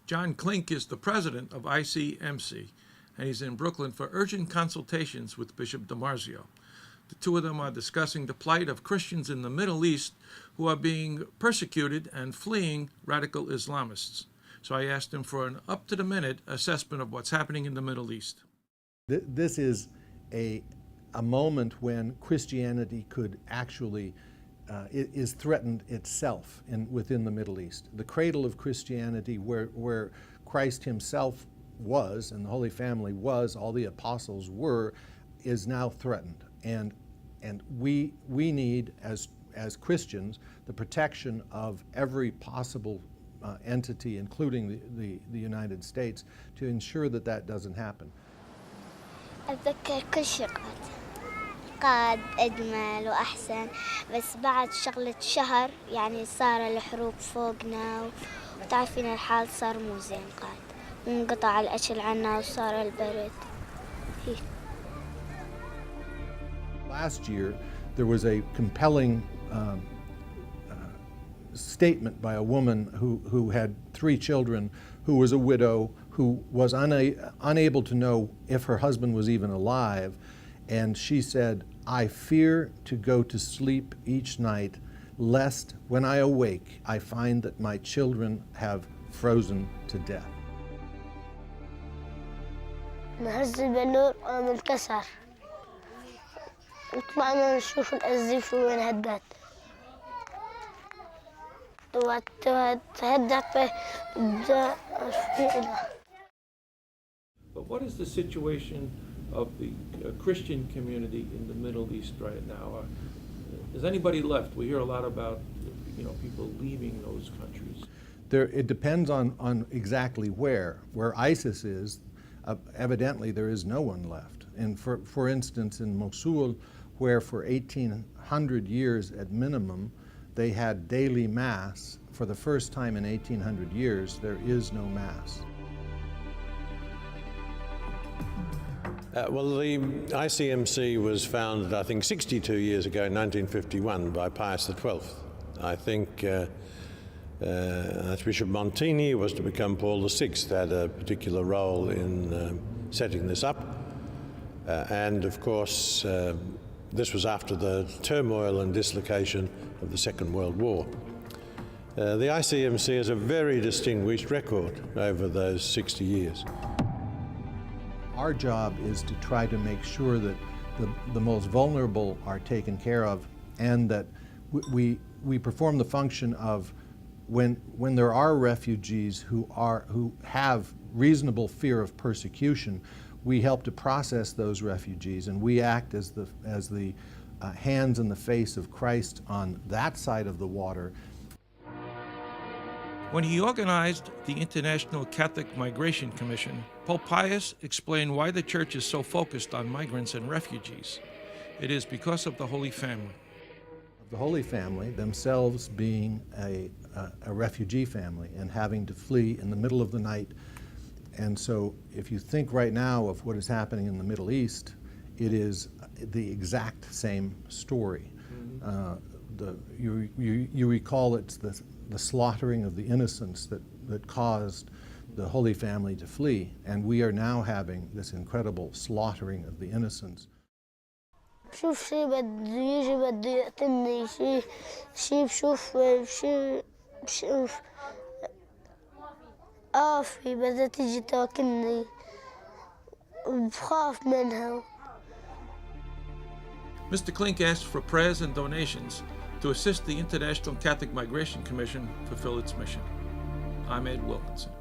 John Klink is the president of ICMC, and he's in Brooklyn for urgent consultations with Bishop DiMarzio. The two of them are discussing the plight of Christians in the Middle East who are being persecuted and fleeing radical Islamists. So I asked him for an up-to-the-minute assessment of what's happening in the Middle East. This is a moment when Christianity could actually is threatened itself within the Middle East. The cradle of Christianity, where Christ himself was and the Holy Family was, all the apostles were, is now threatened. And we need, as Christians, the protection of every possible entity, including the United States, to ensure that that doesn't happen. أتذكر كل شيء قاد أجمل وأحسن، بس بعد شغلة شهر يعني صار الحروب فوقنا وتعرفين الحال صار مو زين قاد، وانقطع الأكل عنا وصار البرد. Last year, there was a compelling statement by a woman who had 3 children, who was a widow, who was unable to know if her husband was even alive, and she said, "I fear to go to sleep each night, lest when I awake I find that my children have frozen to death." نهز البلور قام انكسر وطلعنا نشوف القذيفة وين هدت وتهدت بدأ فينا. But what is the situation of the Christian community in the Middle East right now? Is anybody left? We hear a lot about people leaving those countries. It depends on exactly where. Where ISIS is, evidently there is no one left. And for instance, in Mosul, where for 1800 years at minimum they had daily mass, for the first time in 1800 years there is no mass. Well, the ICMC was founded, I think, 62 years ago in 1951 by Pius XII. I think Archbishop Montini was to become Paul VI, had a particular role in setting this up. And of course, this was after the turmoil and dislocation of the Second World War. The ICMC has a very distinguished record over those 60 years. Our job is to try to make sure that the most vulnerable are taken care of, and that we perform the function of when there are refugees who have reasonable fear of persecution, we help to process those refugees, and we act as the hands and the face of Christ on that side of the water. When he organized the International Catholic Migration Commission, Pope Pius explained why the Church is so focused on migrants and refugees. It is because of the Holy Family. The Holy Family, themselves being a refugee family and having to flee in the middle of the night. And so if you think right now of what is happening in the Middle East, it is the exact same story. You recall it's the slaughtering of the innocents that caused the Holy Family to flee, and we are now having this incredible slaughtering of the innocents. بشوف شي بده يجي بده يقتلني شي بشوف في بدها تيجي تاكلني وبخاف منها. Mr. Klink asked for prayers and donations to assist the International Catholic Migration Commission fulfill its mission. I'm Ed Wilkinson.